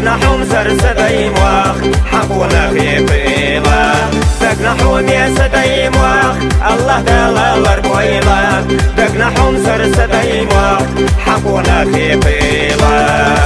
دقنحوم سرسدايم واخ حقونا خيبيلا دقنحوم يسدايم واخ الله دلالر بويلا دقنحوم سرسدايم واخ حقونا خيبيلا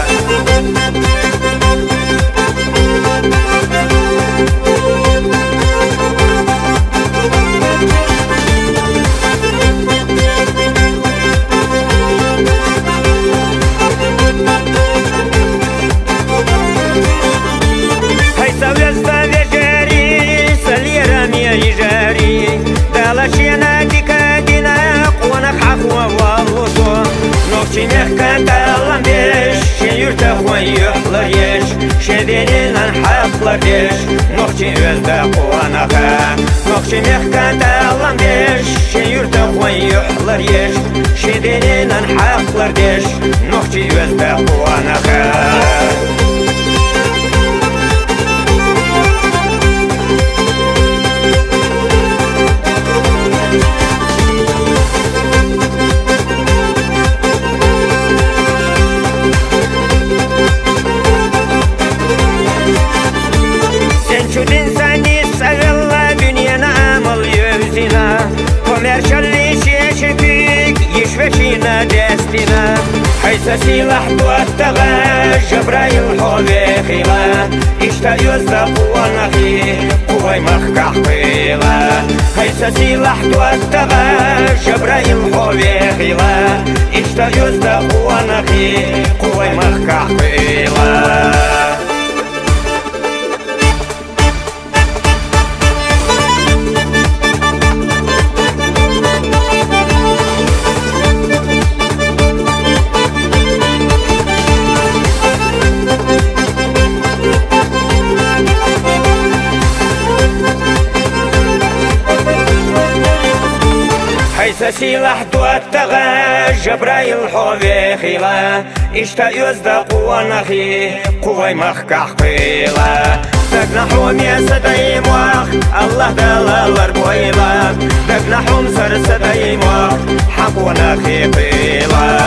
شينا ديكادينا قونك حقوة والوطو نوكشي ميخكان تالان ديش شيرتا خوان يحلر يش شدينين انحقلر ديش نوكشي وزدا قوانخا نوكشي ميخكان تالان ديش شيرتا خوان يحلر يش شدينين انحقلر ديش نوكشي وزدا قوانخا يشفشينا دستنا حيث سلاح توتغى جبرايل حوذي خيلا اشتا يزدق ونخي قوي مخكح قيلا حيث سلاح توتغى جبرايل حوذي خيلا اشتا يزدق ونخي قوي مخكح قيلا سلاح توتغى جبرايل حوذي خيلا اشتا يزدق ونخي قوي مخكح قيلا دقنحوم يسدايم واخ الله دلالر بويلا دقنحوم سرسدايم واخ حقونا خيبيلا